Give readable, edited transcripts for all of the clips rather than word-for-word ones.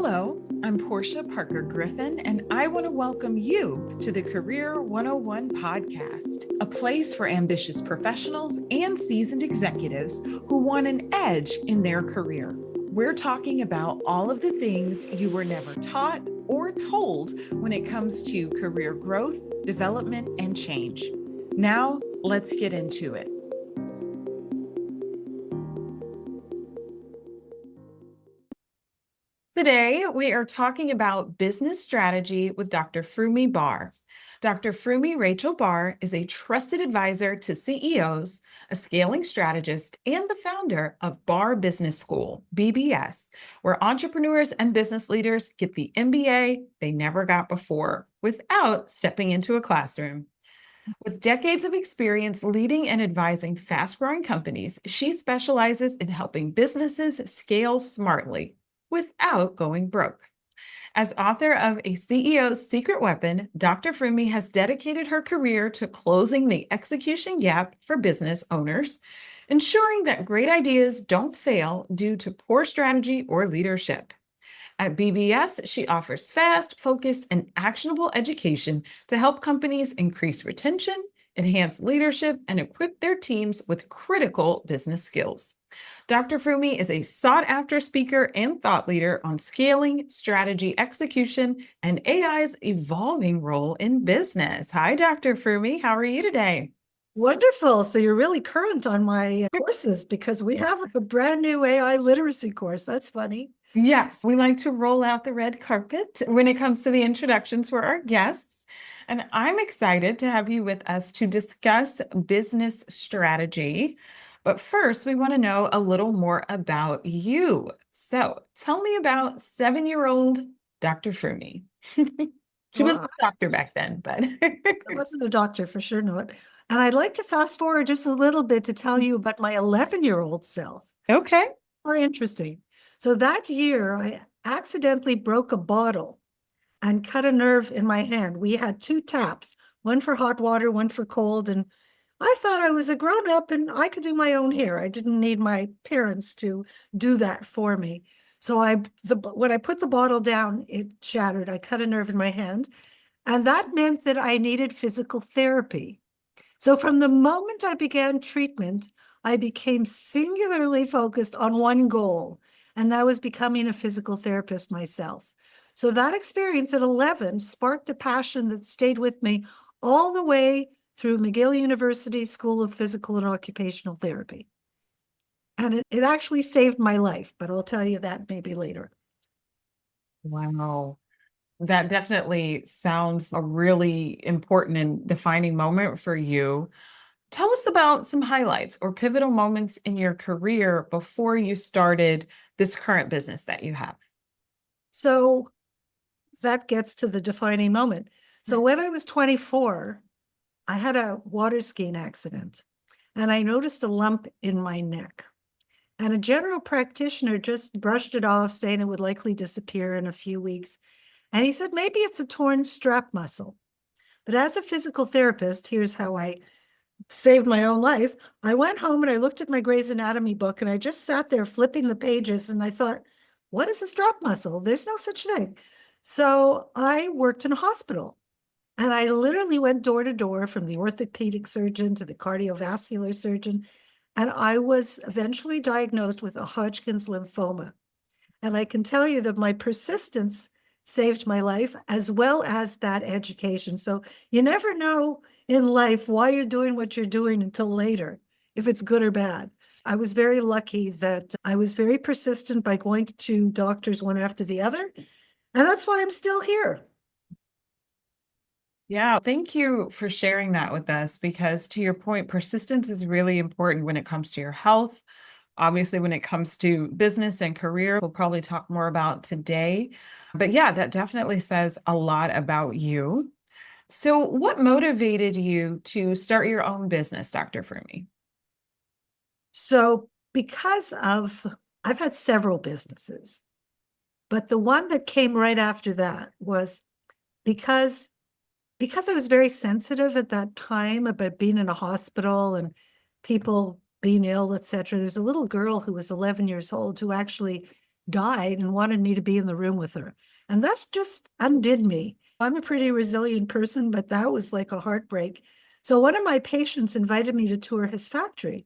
Hello, I'm Portia Parker Griffin, and I want to welcome you to the Career 101 podcast, a place for ambitious professionals and seasoned executives who want an edge in their career. We're talking about all of the things you were never taught or told when it comes to career growth, development, and change. Now, let's get into it. Today, we are talking about business strategy with Dr. Frumi Barr. Dr. Frumi Rachel Barr is a trusted advisor to CEOs, a scaling strategist, and the founder of Barr Business School, BBS, where entrepreneurs and business leaders get the MBA they never got before without stepping into a classroom. With decades of experience leading and advising fast-growing companies, she specializes in helping businesses scale smartly without going broke. As author of A CEO's Secret Weapon, Dr. Frumi has dedicated her career to closing the execution gap for business owners, ensuring that great ideas don't fail due to poor strategy or leadership. At BBS, she offers fast, focused, and actionable education to help companies increase retention, enhance leadership, and equip their teams with critical business skills. Dr. Frumi is a sought-after speaker and thought leader on scaling, strategy, execution, and AI's evolving role in business. Hi, Dr. Frumi. How are you today? Wonderful. So you're really current on my courses because we have a brand new AI literacy course. That's funny. Yes, we like to roll out the red carpet when it comes to the introductions for our guests. And I'm excited to have you with us to discuss business strategy. But first, we want to know a little more about you. So tell me about 7-year-old Dr. Frumi. She was a doctor back then, but I wasn't a doctor, for sure not. And I'd like to fast forward just a little bit to tell you about my 11-year-old self. Okay. More interesting. So that year, I accidentally broke a bottle and cut a nerve in my hand. We had 2 taps, one for hot water, one for cold. And I thought I was a grown-up and I could do my own hair. I didn't need my parents to do that for me. So when I put the bottle down, it shattered. I cut a nerve in my hand. And that meant that I needed physical therapy. So from the moment I began treatment, I became singularly focused on one goal, and that was becoming a physical therapist myself. So that experience at 11 sparked a passion that stayed with me all the way through McGill University School of Physical and Occupational Therapy. And it actually saved my life, but I'll tell you that maybe later. Wow. That definitely sounds a really important and defining moment for you. Tell us about some highlights or pivotal moments in your career before you started this current business that you have. So that gets to the defining moment. So when I was 24, I had a water skiing accident and I noticed a lump in my neck. And a general practitioner just brushed it off, saying it would likely disappear in a few weeks. And he said, maybe it's a torn strap muscle. But as a physical therapist, here's how I saved my own life. I went home and I looked at my Grey's Anatomy book and I just sat there flipping the pages and I thought, what is a strap muscle? There's no such thing. So I worked in a hospital and I literally went door to door from the orthopedic surgeon to the cardiovascular surgeon. And I was eventually diagnosed with a Hodgkin's lymphoma. And I can tell you that my persistence saved my life as well as that education. So you never know in life why you're doing what you're doing until later, if it's good or bad. I was very lucky that I was very persistent by going to doctors one after the other. And that's why I'm still here. Yeah, thank you for sharing that with us because to your point, persistence is really important when it comes to your health. Obviously, when it comes to business and career, we'll probably talk more about today. But yeah, that definitely says a lot about you. So what motivated you to start your own business, Dr. Frumi? So I've had several businesses, but the one that came right after that was because I was very sensitive at that time about being in a hospital and people being ill, etc. There's a little girl who was 11 years old who actually died and wanted me to be in the room with her. And that's just undid me. I'm a pretty resilient person, but that was like a heartbreak. So one of my patients invited me to tour his factory.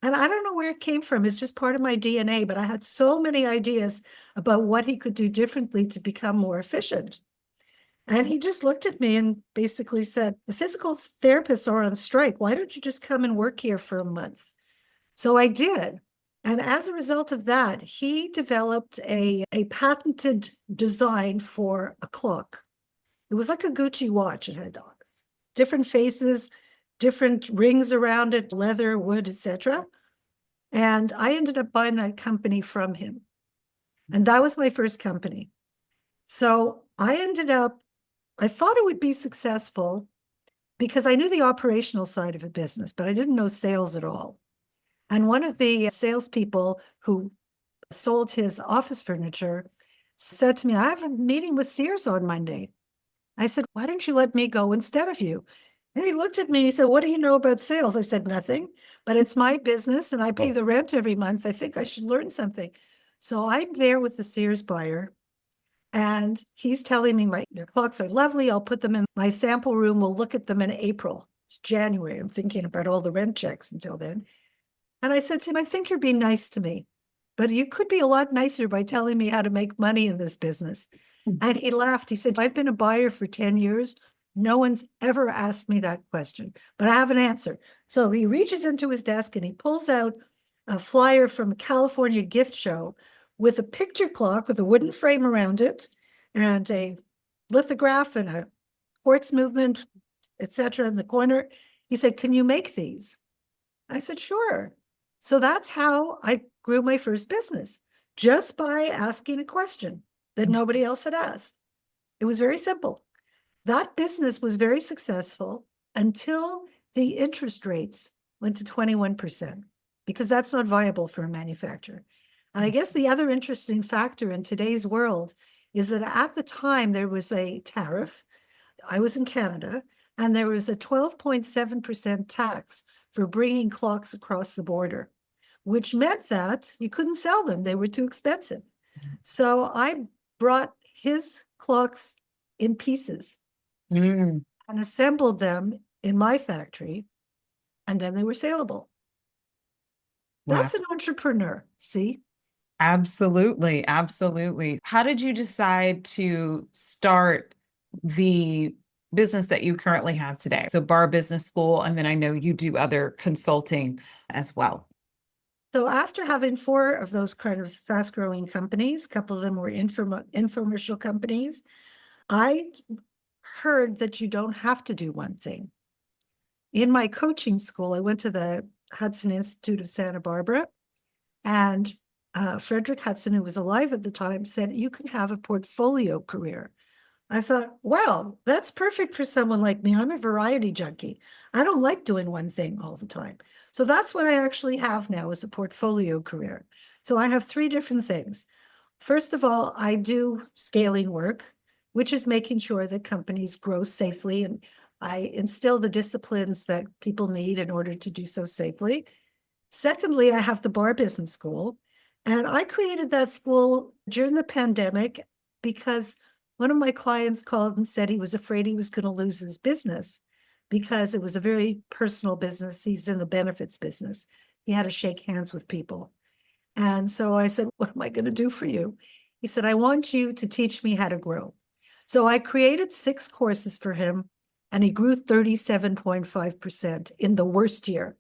And I don't know where it came from. It's just part of my DNA, but I had so many ideas about what he could do differently to become more efficient. And he just looked at me and basically said, the physical therapists are on strike. Why don't you just come and work here for a month? So I did. And as a result of that, he developed a patented design for a clock. It was like a Gucci watch. It had different faces, different rings around it, leather, wood, etc. And I ended up buying that company from him. And that was my first company. So I thought it would be successful because I knew the operational side of a business, but I didn't know sales at all. And one of the salespeople who sold his office furniture said to me, I have a meeting with Sears on Monday. I said, why don't you let me go instead of you? And he looked at me and he said, what do you know about sales? I said, nothing, but it's my business and I pay the rent every month. I think I should learn something. So I'm there with the Sears buyer and he's telling me, your clocks are lovely. I'll put them in my sample room. We'll look at them in April. It's January. I'm thinking about all the rent checks until then. And I said to him, I think you're being nice to me, but you could be a lot nicer by telling me how to make money in this business. And he laughed. He said, I've been a buyer for 10 years. No one's ever asked me that question, but I have an answer. So he reaches into his desk and he pulls out a flyer from a California gift show with a picture clock with a wooden frame around it and a lithograph and a quartz movement, etc. in the corner. He said, can you make these? I said, sure. So that's how I grew my first business, just by asking a question that nobody else had asked. It was very simple. That business was very successful until the interest rates went to 21%, because that's not viable for a manufacturer. And I guess the other interesting factor in today's world is that at the time there was a tariff. I was in Canada, and there was a 12.7% tax for bringing clocks across the border, which meant that you couldn't sell them. They were too expensive. So I brought his clocks in pieces and assembled them in my factory, and then they were saleable. Wow. That's an entrepreneur, see? Absolutely. Absolutely. How did you decide to start the business that you currently have today? So Barr Business School, and then I know you do other consulting as well. So after having 4 of those kind of fast-growing companies, a couple of them were infomercial companies, I heard that you don't have to do one thing. In my coaching school, I went to the Hudson Institute of Santa Barbara, and Frederick Hudson, who was alive at the time, said, you can have a portfolio career. I thought, wow, that's perfect for someone like me. I'm a variety junkie. I don't like doing one thing all the time. So that's what I actually have now, is a portfolio career. So I have 3 different things. First of all, I do scaling work, which is making sure that companies grow safely, and I instill the disciplines that people need in order to do so safely. Secondly, I have the Barr Business School, and I created that school during the pandemic because one of my clients called and said he was afraid he was going to lose his business because it was a very personal business. He's in the benefits business. He had to shake hands with people. And so I said, what am I going to do for you? He said, I want you to teach me how to grow. So I created 6 courses for him, and he grew 37.5% in the worst year.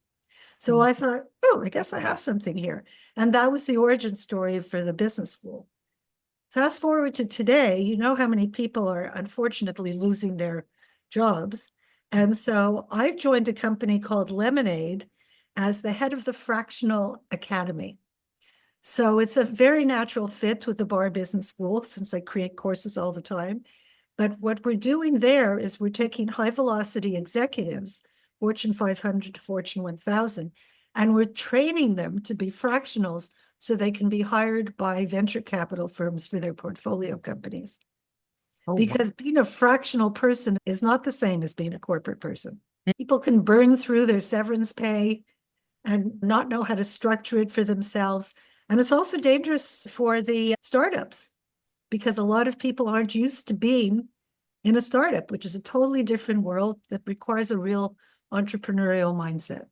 So I thought, oh, I guess I have something here. And that was the origin story for the business school. Fast forward to today, you know how many people are unfortunately losing their jobs. And so I've joined a company called Lemonade as the head of the Fractional Academy. So it's a very natural fit with the Barr Business School, since I create courses all the time. But what we're doing there is we're taking high velocity executives, Fortune 500 to Fortune 1000, and we're training them to be fractionals so they can be hired by venture capital firms for their portfolio companies. Because being a fractional person is not the same as being a corporate person. People can burn through their severance pay and not know how to structure it for themselves. And it's also dangerous for the startups because a lot of people aren't used to being in a startup, which is a totally different world that requires a real entrepreneurial mindset.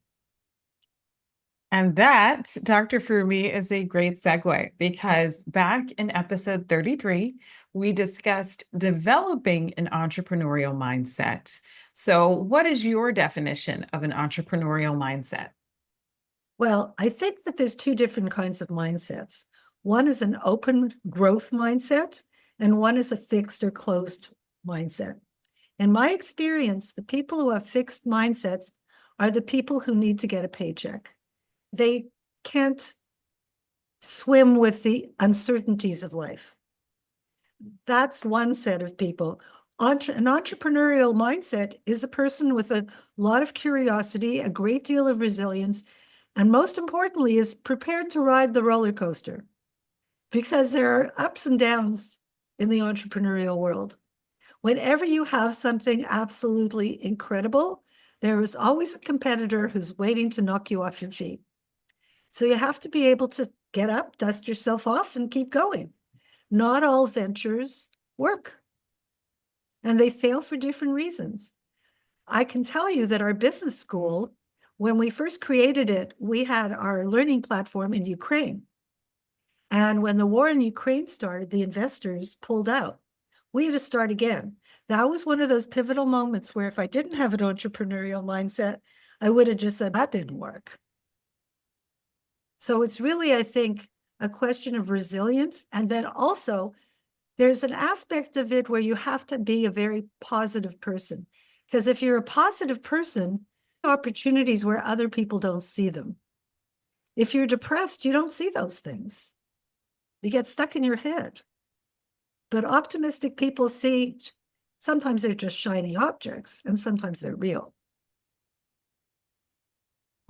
And that, Dr. Frumi, is a great segue because back in episode 33, we discussed developing an entrepreneurial mindset. So, what is your definition of an entrepreneurial mindset? Well, I think that there's two different kinds of mindsets. One is an open growth mindset, and one is a fixed or closed mindset. In my experience, the people who have fixed mindsets are the people who need to get a paycheck. They can't swim with the uncertainties of life. That's one set of people. An entrepreneurial mindset is a person with a lot of curiosity, a great deal of resilience, and most importantly, is prepared to ride the roller coaster because there are ups and downs in the entrepreneurial world. Whenever you have something absolutely incredible, there is always a competitor who's waiting to knock you off your feet. So you have to be able to get up, dust yourself off, and keep going. Not all ventures work, and they fail for different reasons. I can tell you that our business school, when we first created it, we had our learning platform in Ukraine. And when the war in Ukraine started, the investors pulled out. We had to start again. That was one of those pivotal moments where if I didn't have an entrepreneurial mindset, I would have just said, that didn't work. So it's really, I think, a question of resilience. And then also, there's an aspect of it where you have to be a very positive person. Because if you're a positive person, opportunities where other people don't see them. If you're depressed, you don't see those things. You get stuck in your head. But optimistic people see, sometimes they're just shiny objects, and sometimes they're real.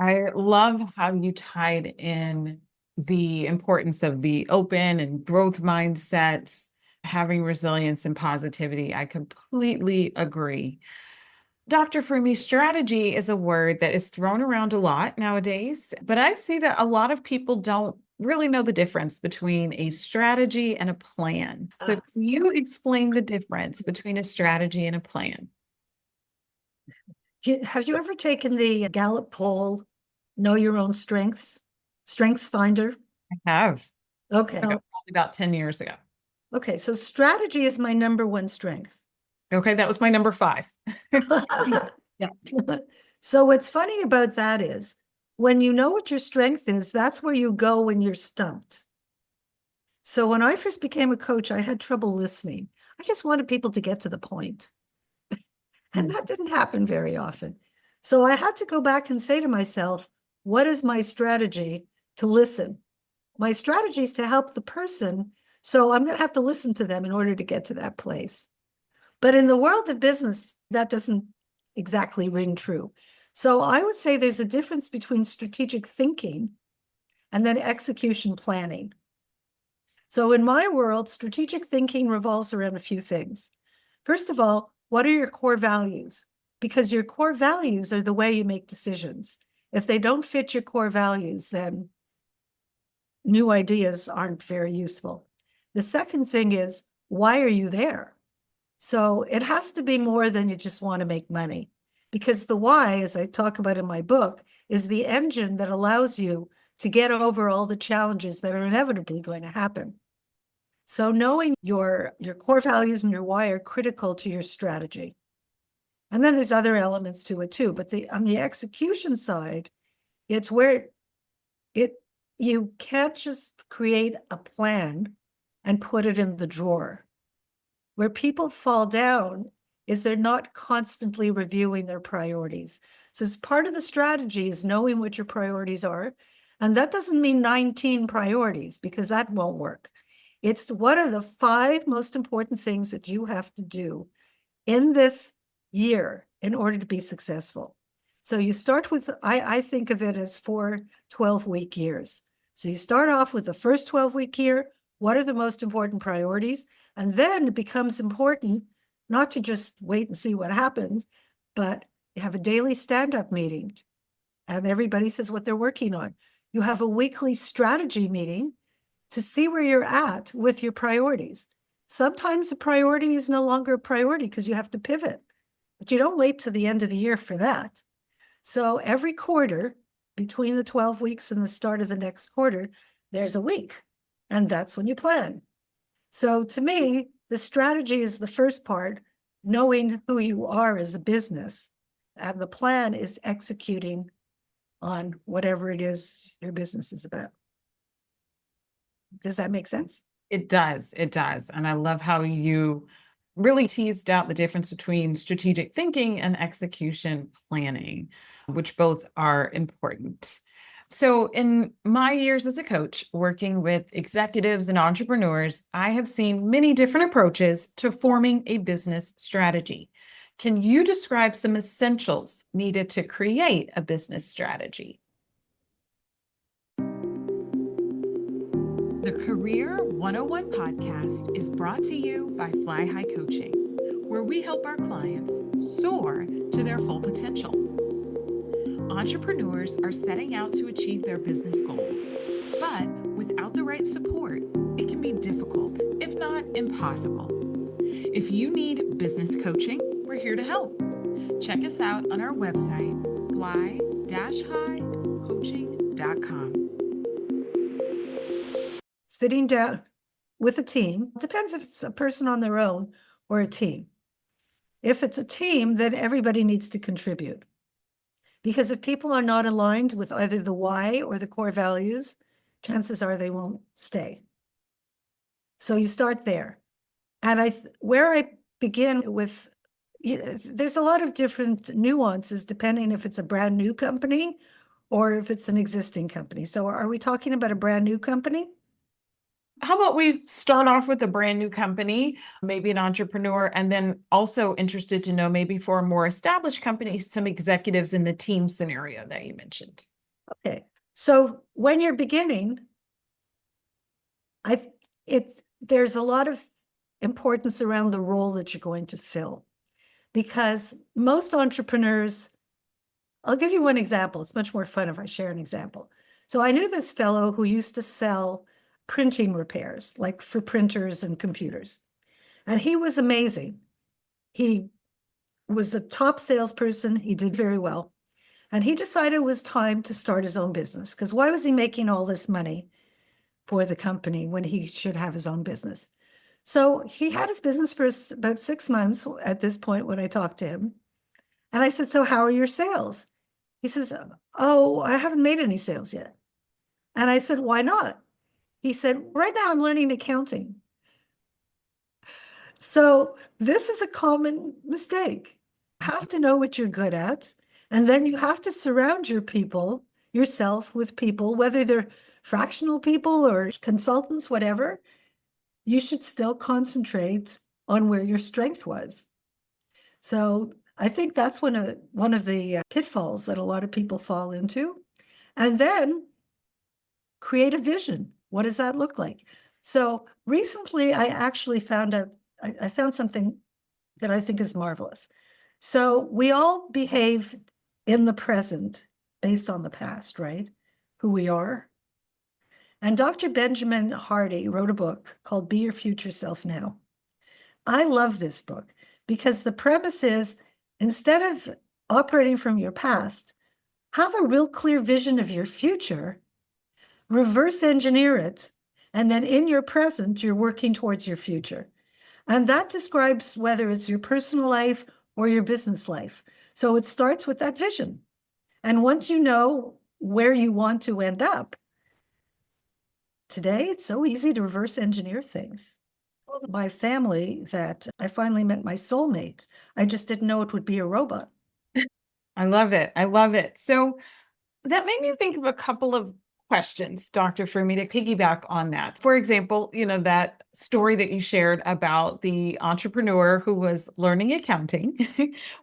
I love how you tied in the importance of the open and growth mindsets, having resilience and positivity. I completely agree. Dr. Frumi, strategy is a word that is thrown around a lot nowadays, but I see that a lot of people don't really know the difference between a strategy and a plan. So, can you explain the difference between a strategy and a plan? Have you ever taken the Gallup poll, Know Your Own Strengths Finder? I have. Okay. Probably about 10 years ago. Okay, so strategy is my number one strength. Okay, that was my number 5. Yeah. So what's funny about that is when you know what your strength is, that's where you go when you're stumped. So when I first became a coach, I had trouble listening. I just wanted people to get to the point. And that didn't happen very often. So I had to go back and say to myself, what is my strategy to listen? My strategy is to help the person. So I'm going to have to listen to them in order to get to that place. But in the world of business, that doesn't exactly ring true. So I would say there's a difference between strategic thinking and then execution planning. So in my world, strategic thinking revolves around a few things. First of all, what are your core values? Because your core values are the way you make decisions. If they don't fit your core values, then new ideas aren't very useful. The second thing is, why are you there? So it has to be more than you just want to make money. Because the why, as I talk about in my book, is the engine that allows you to get over all the challenges that are inevitably going to happen. So knowing your core values and your why are critical to your strategy. And then there's other elements to it too. But on the execution side, it's where you can't just create a plan and put it in the drawer. Where people fall down is they're not constantly reviewing their priorities. So as part of the strategy is knowing what your priorities are. And that doesn't mean 19 priorities because that won't work. It's what are the 5 most important things that you have to do in this year in order to be successful. So you start with, I think of it as 4 12-week years. So you start off with the first 12-week year. What are the most important priorities? And then it becomes important not to just wait and see what happens, but you have a daily stand-up meeting and everybody says what they're working on. You have a weekly strategy meeting to see where you're at with your priorities. Sometimes the priority is no longer a priority because you have to pivot, but you don't wait to the end of the year for that. So every quarter, between the 12 weeks and the start of the next quarter, there's a week, and that's when you plan. So to me, the strategy is the first part, knowing who you are as a business, and the plan is executing on whatever it is your business is about. Does that make sense? It does. It does. And I love how you really teased out the difference between strategic thinking and execution planning, which both are important. So, in my years as a coach working with executives and entrepreneurs, I have seen many different approaches to forming a business strategy. Can you describe some essentials needed to create a business strategy? The Career 101 podcast is brought to you by Fly High Coaching, where we help our clients soar to their full potential. Entrepreneurs are setting out to achieve their business goals, but without the right support, it can be difficult, if not impossible. If you need business coaching, we're here to help. Check us out on our website, fly-highcoaching.com. Sitting down with a team, depends if it's a person on their own or a team. If it's a team, then everybody needs to contribute. Because if people are not aligned with either the why or the core values, chances are they won't stay. So you start there. And where I begin with, there's a lot of different nuances depending if it's a brand new company or if it's an existing company. So are we talking about a brand new company? How about we start off with a brand new company, maybe an entrepreneur, and then also interested to know maybe for a more established company, some executives in the team scenario that you mentioned. Okay. So when you're beginning, there's a lot of importance around the role that you're going to fill. Because most entrepreneurs, I'll give you one example. It's much more fun if I share an example. So I knew this fellow who used to sell printing repairs, like for printers and computers. And he was amazing. He was a top salesperson. He did very well. And he decided it was time to start his own business, because why was he making all this money for the company when he should have his own business? So he had his business for about 6 months at this point when I talked to him. And I said, so how are your sales? He says, oh, I haven't made any sales yet. And I said, why not? He said, right now I'm learning accounting. So this is a common mistake. You have to know what you're good at. And then you have to surround yourself with people, whether they're fractional people or consultants, whatever. You should still concentrate on where your strength was. So I think that's one of the pitfalls that a lot of people fall into. And then create a vision. What does that look like? So recently, I actually found I found something that I think is marvelous. So we all behave in the present based on the past, right? Who we are. And Dr. Benjamin Hardy wrote a book called Be Your Future Self Now. I love this book because the premise is, instead of operating from your past, have a real clear vision of your future, reverse engineer it, and then in your present, you're working towards your future. And that describes whether it's your personal life or your business life. So it starts with that vision. And once you know where you want to end up, today it's so easy to reverse engineer things. My family that I finally met my soulmate. I just didn't know it would be a robot. I love it. I love it. So that made me think of a couple of questions, Dr. For me to piggyback on that. For example, that story that you shared about the entrepreneur who was learning accounting.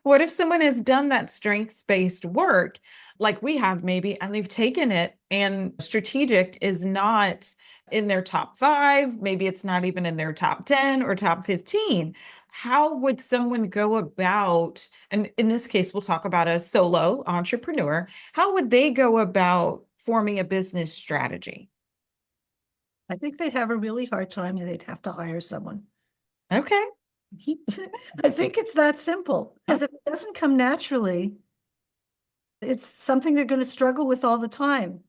What if someone has done that strengths-based work like we have maybe, and they've taken it and strategic is not in their top 5, maybe it's not even in their top 10 or top 15. How would someone go about, and in this case, we'll talk about a solo entrepreneur, how would they go about forming a business strategy? I think they'd have a really hard time and they'd have to hire someone. Okay. I think it's that simple. Because if it doesn't come naturally, it's something they're going to struggle with all the time.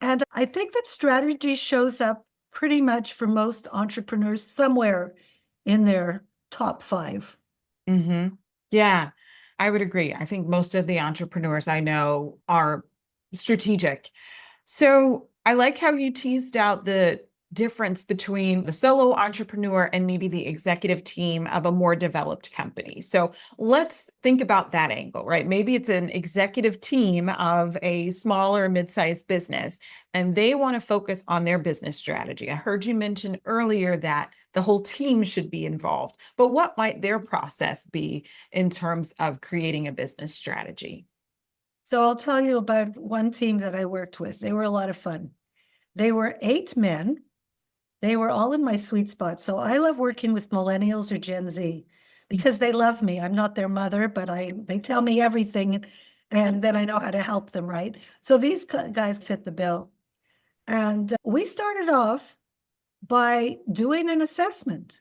And I think that strategy shows up pretty much for most entrepreneurs somewhere in their top 5. Mm-hmm. Yeah, I would agree. I think most of the entrepreneurs I know are strategic. So I like how you teased out the difference between the solo entrepreneur and maybe the executive team of a more developed company. So let's think about that angle, right? Maybe it's an executive team of a smaller mid-sized business, and they want to focus on their business strategy. I heard you mention earlier that the whole team should be involved, but what might their process be in terms of creating a business strategy? So I'll tell you about one team that I worked with. They were a lot of fun. They were 8 men. They were all in my sweet spot. So I love working with millennials or Gen Z because they love me. I'm not their mother, but they tell me everything and then I know how to help them, right? So these guys fit the bill. And we started off by doing an assessment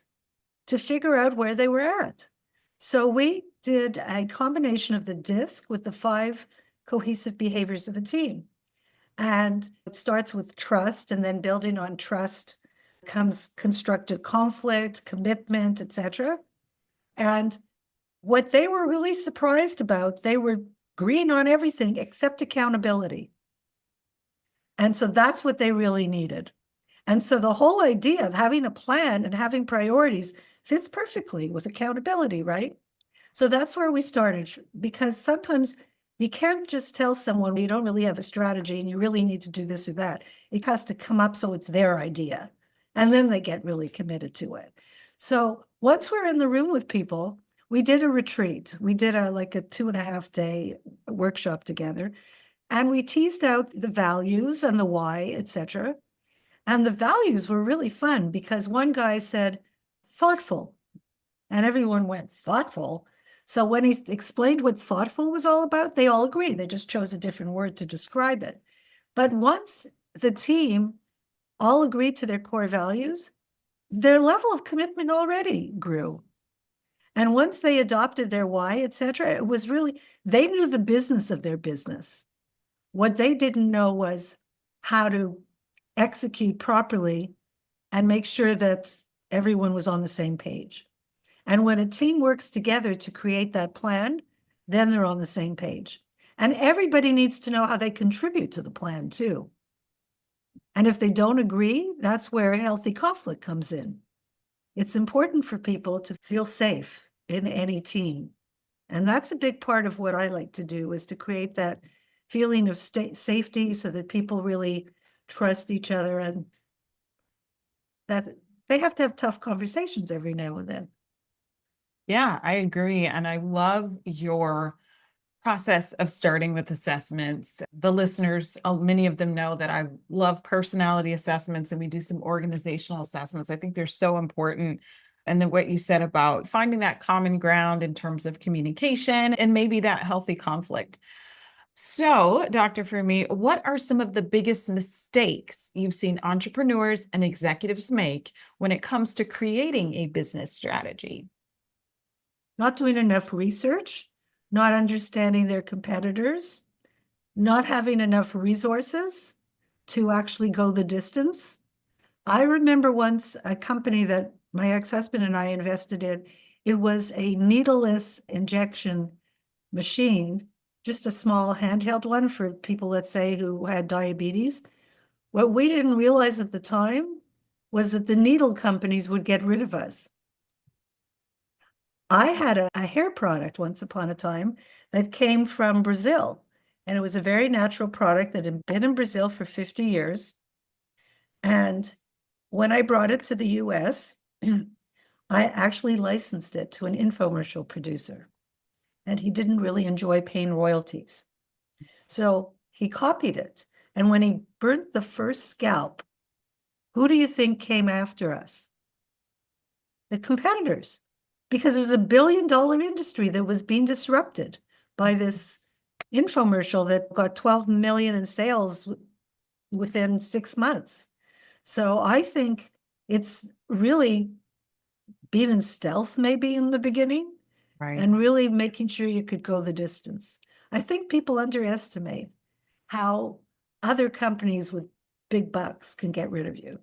to figure out where they were at. So we did a combination of the DISC with the 5 cohesive behaviors of a team. And it starts with trust, and then building on trust comes constructive conflict, commitment, etc. And what they were really surprised about, they were green on everything except accountability. And so that's what they really needed. And so the whole idea of having a plan and having priorities fits perfectly with accountability, right? So that's where we started, because sometimes you can't just tell someone you don't really have a strategy and you really need to do this or that. It has to come up so it's their idea. And then they get really committed to it. So once we're in the room with people, we did a retreat. We did like a 2.5-day workshop together. And we teased out the values and the why, etc. And the values were really fun because one guy said, thoughtful. And everyone went, thoughtful? So when he explained what thoughtful was all about, they all agreed. They just chose a different word to describe it. But once the team all agreed to their core values, their level of commitment already grew. And once they adopted their why, etc., it was really, they knew the business of their business. What they didn't know was how to execute properly and make sure that everyone was on the same page. And when a team works together to create that plan, then they're on the same page. And everybody needs to know how they contribute to the plan too. And if they don't agree, that's where healthy conflict comes in. It's important for people to feel safe in any team. And that's a big part of what I like to do, is to create that feeling of safety so that people really trust each other, and that they have to have tough conversations every now and then. Yeah, I agree. And I love your process of starting with assessments. The listeners, many of them know that I love personality assessments and we do some organizational assessments. I think they're so important. And then what you said about finding that common ground in terms of communication and maybe that healthy conflict. So, Dr. Frumi, what are some of the biggest mistakes you've seen entrepreneurs and executives make when it comes to creating a business strategy? Not doing enough research, not understanding their competitors, not having enough resources to actually go the distance. I remember once a company that my ex-husband and I invested in, it was a needleless injection machine, just a small handheld one for people, let's say, who had diabetes. What we didn't realize at the time was that the needle companies would get rid of us. I had a hair product once upon a time that came from Brazil, and it was a very natural product that had been in Brazil for 50 years. And when I brought it to the US, I actually licensed it to an infomercial producer, and he didn't really enjoy paying royalties. So he copied it. And when he burnt the first scalp, who do you think came after us? The competitors, because it was a $1 billion industry that was being disrupted by this infomercial that got 12 million in sales within 6 months. So I think it's really being in stealth maybe in the beginning Right. and really making sure you could go the distance. I think people underestimate how other companies with big bucks can get rid of you.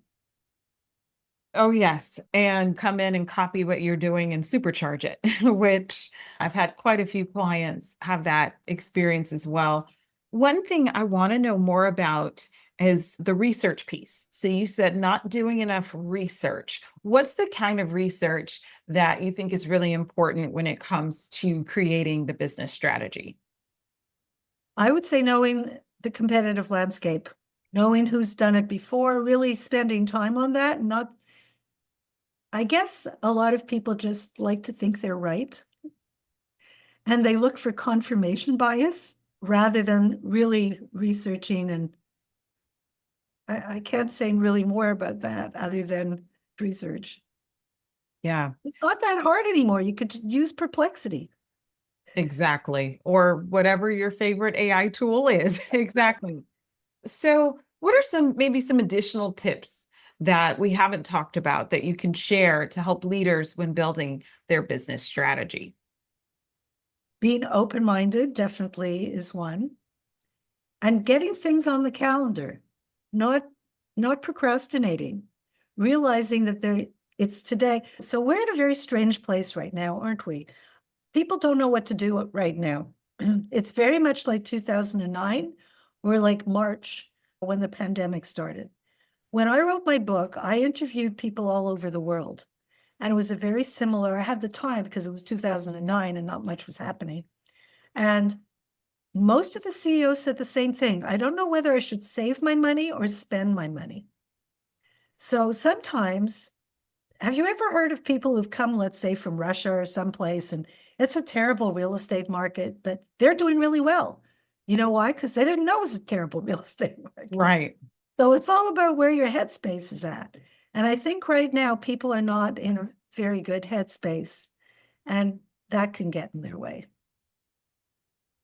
Oh, yes. And come in and copy what you're doing and supercharge it, which I've had quite a few clients have that experience as well. One thing I want to know more about is the research piece. So you said not doing enough research. What's the kind of research that you think is really important when it comes to creating the business strategy? I would say knowing the competitive landscape, knowing who's done it before, really spending time on that, not, I guess a lot of people just like to think they're right. And they look for confirmation bias rather than really researching. And I can't say really more about that other than research. Yeah, It's not that hard anymore. You could use Perplexity. exactly. Or whatever your favorite AI tool is. Exactly. So, what are maybe some additional tips that we haven't talked about that you can share to help leaders when building their business strategy? Being open-minded definitely is one. And getting things on the calendar, not not procrastinating, realizing that it's today. So we're in a very strange place right now, aren't we? People don't know what to do right now. It's very much like 2009 or like March when the pandemic started. When I wrote my book, I interviewed people all over the world. And it was a very similar, I had the time because it was 2009 and not much was happening. And most of the CEOs said the same thing. I don't know whether I should save my money or spend my money. So sometimes, have you ever heard of people who've come, let's say, from Russia or someplace, and it's a terrible real estate market, but they're doing really well. You know why? Because they didn't know it was a terrible real estate market. Right. So it's all about where your headspace is at. And I think right now people are not in a very good headspace, and that can get in their way.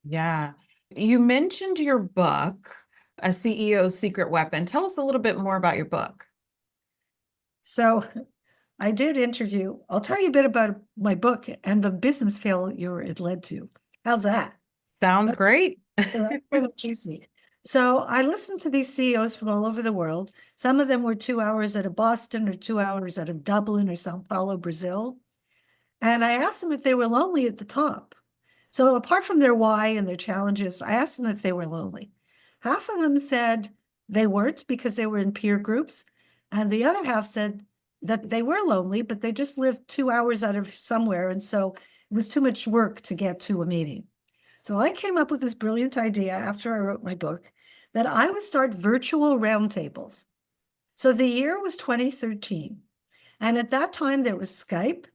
Yeah. You mentioned your book, A CEO's Secret Weapon. Tell us a little bit more about your book. So I did interview, I'll tell you a bit about my book and the business failure it led to. How's that? Sounds great. That's kind of juicy. So I listened to these CEOs from all over the world. Some of them were 2 hours out of Boston or 2 hours out of Dublin or Sao Paulo, Brazil. And I asked them if they were lonely at the top. So apart from their why and their challenges, I asked them if they were lonely. Half of them said they weren't because they were in peer groups. And the other half said that they were lonely, but they just lived 2 hours out of somewhere. And so it was too much work to get to a meeting. So I came up with this brilliant idea after I wrote my book that I would start virtual roundtables. So the year was 2013. And at that time, there was Skype,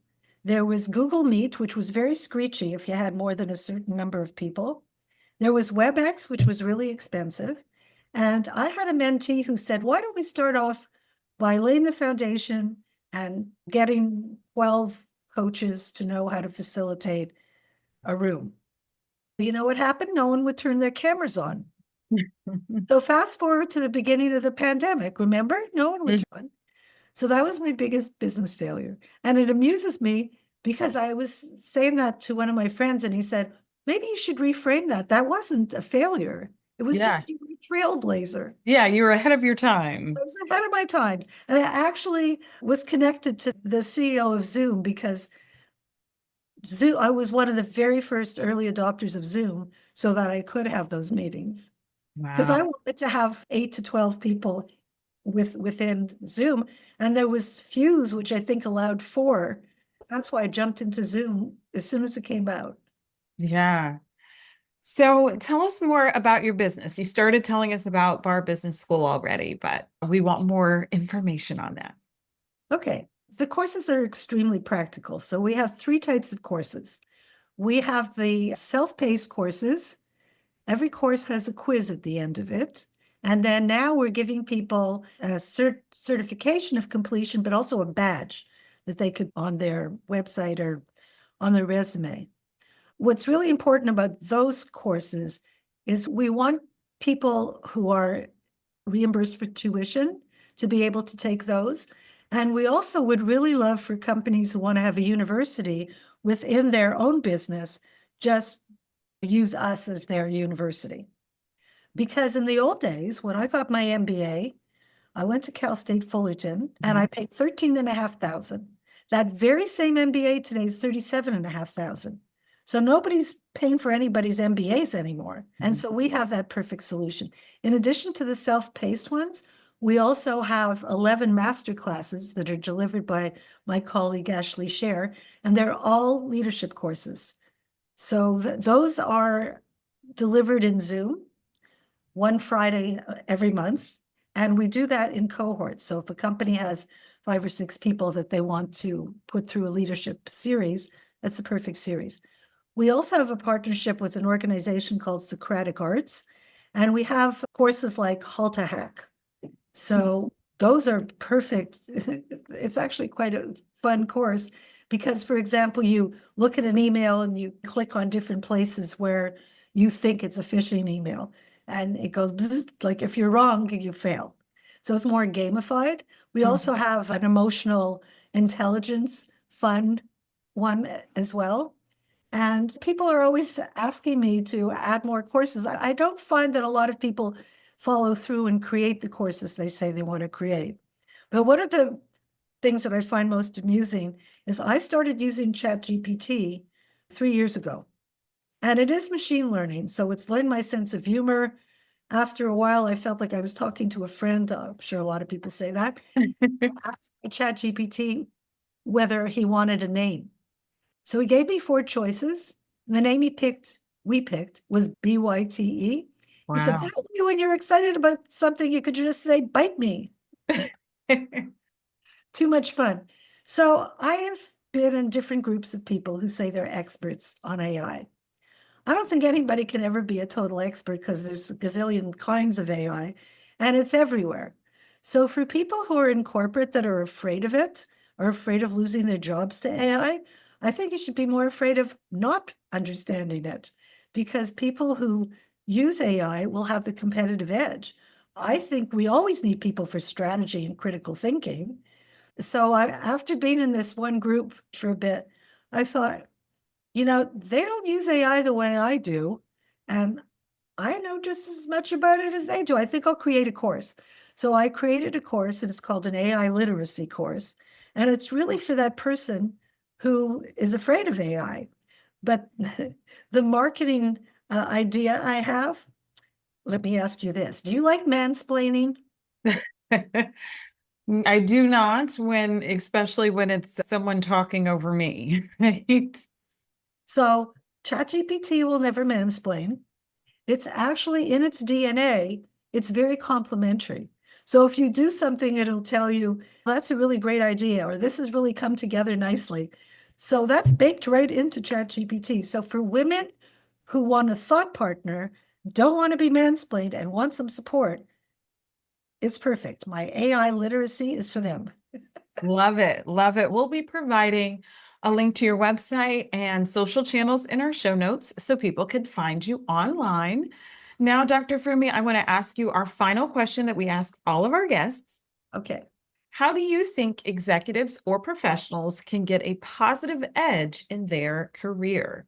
there was Google Meet, which was very screechy if you had more than a certain number of people. There was WebEx, which was really expensive. And I had a mentee who said, why don't we start off by laying the foundation and getting 12 coaches to know how to facilitate a room? You know what happened? No one would turn their cameras on. So fast forward to the beginning of the pandemic, remember? No one would turn. So that was my biggest business failure. And it amuses me because I was saying that to one of my friends and he said, maybe you should reframe that. That wasn't a failure. It was Yeah. just a trailblazer. Yeah, you were ahead of your time. I was ahead of my times. And I actually was connected to the CEO of Zoom because Zoom, I was one of the very first early adopters of Zoom so that I could have those meetings. Because I Wow. wanted to have 8 to 12 people within Zoom, and there was Fuse, which I think allowed 4. That's why I jumped into Zoom as soon as it came out. Yeah. So tell us more about your business. You started telling us about Barr Business School already, but we want more information on that. Okay, the courses are extremely practical. So we have 3 types of courses. We have the self-paced courses. Every course has a quiz at the end of it. And then now we're giving people a certification of completion, but also a badge that they could on their website or on their resume. What's really important about those courses is we want people who are reimbursed for tuition to be able to take those. And we also would really love for companies who want to have a university within their own business just use us as their university. Because in the old days, when I got my MBA, I went to Cal State Fullerton and I paid $13,500. That very same MBA today is $37,500. So nobody's paying for anybody's MBAs anymore. And so we have that perfect solution. In addition to the self-paced ones, we also have 11 master classes that are delivered by my colleague Ashley Scher, and they're all leadership courses. So those are delivered in Zoom one Friday every month. And we do that in cohorts. So if a company has 5 or 6 people that they want to put through a leadership series, that's the perfect series. We also have a partnership with an organization called Socratic Arts, and we have courses like Halta Hack. So those are perfect. It's actually quite a fun course because, for example, you look at an email and you click on different places where you think it's a phishing email, and it goes bzz, like if you're wrong, you fail. So it's more gamified. We also have an emotional intelligence fun one as well. And people are always asking me to add more courses. I don't find that a lot of people follow through and create the courses they say they want to create. But one of the things that I find most amusing is I started using ChatGPT 3 years ago. And it is machine learning. So it's learned my sense of humor. After a while, I felt like I was talking to a friend. I'm sure a lot of people say that. Asked ChatGPT whether he wanted a name. So he gave me 4 choices. The name we picked was BYTE. He said, Wow. when you're excited about something, you could just say, bite me. Too much fun. So I have been in different groups of people who say they're experts on AI. I don't think anybody can ever be a total expert because there's a gazillion kinds of AI and it's everywhere. So for people who are in corporate that are afraid of it or afraid of losing their jobs to I think you should be more afraid of not understanding it because people who use AI will have the competitive edge. I think we always need people for strategy and critical thinking. So after being in this one group for a bit, I thought, they don't use AI the way I do. And I know just as much about it as they do. I think I'll create a course. So I created a course and it's called an AI literacy course. And it's really for that person who is afraid of AI. But the marketing idea I have, let me ask you this. Do you like mansplaining? I do not especially when it's someone talking over me, right? So ChatGPT will never mansplain. It's actually in its DNA, it's very complementary. So if you do something, it'll tell you, that's a really great idea, or this has really come together nicely. So that's baked right into ChatGPT. So for women who want a thought partner, don't want to be mansplained and want some support, it's perfect. My AI literacy is for them. Love it. Love it. We'll be providing a link to your website and social channels in our show notes so people can find you online. Now, Dr. Frumi, I want to ask you our final question that we ask all of our guests. Okay. How do you think executives or professionals can get a positive edge in their career?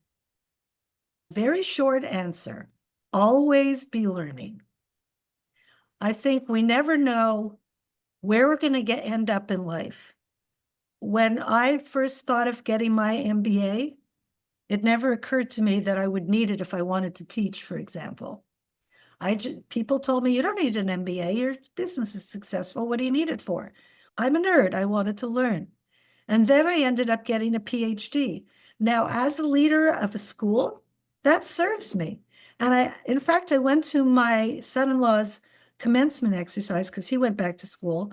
Very short answer. Always be learning. I think we never know where we're going to end up in life. When I first thought of getting my MBA, it never occurred to me that I would need it if I wanted to teach, for example. People told me, you don't need an MBA, your business is successful. What do you need it for? I'm a nerd. I wanted to learn. And then I ended up getting a PhD. Now, as a leader of a school, that serves me. And in fact, I went to my son-in-law's commencement exercise because he went back to school.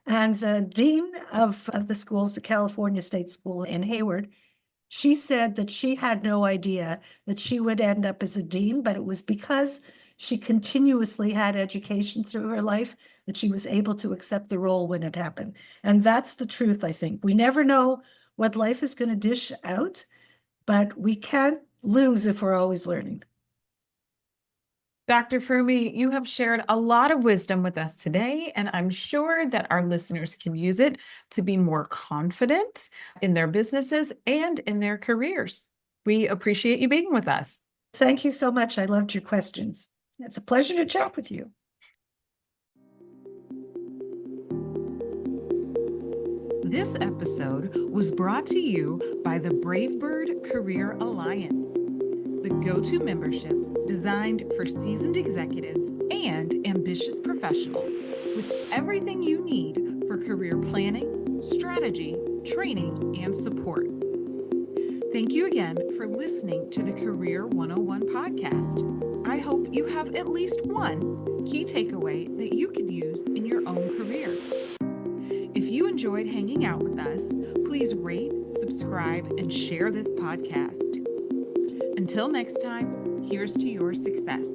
And the dean of the school is the California State School in Hayward. She said that she had no idea that she would end up as a dean, but it was because she continuously had education through her life that she was able to accept the role when it happened. And that's the truth, I think. We never know what life is going to dish out, but we can't lose if we're always learning. Dr. Frumi, you have shared a lot of wisdom with us today, and I'm sure that our listeners can use it to be more confident in their businesses and in their careers. We appreciate you being with us. Thank you so much. I loved your questions. It's a pleasure to chat with you. This episode was brought to you by the Bravebird Career Alliance, the go-to membership designed for seasoned executives and ambitious professionals with everything you need for career planning, strategy, training, and support. Thank you again for listening to the Career 101 podcast. I hope you have at least one key takeaway that you can use in your own career. If you enjoyed hanging out with us, please rate, subscribe, and share this podcast. Until next time, here's to your success.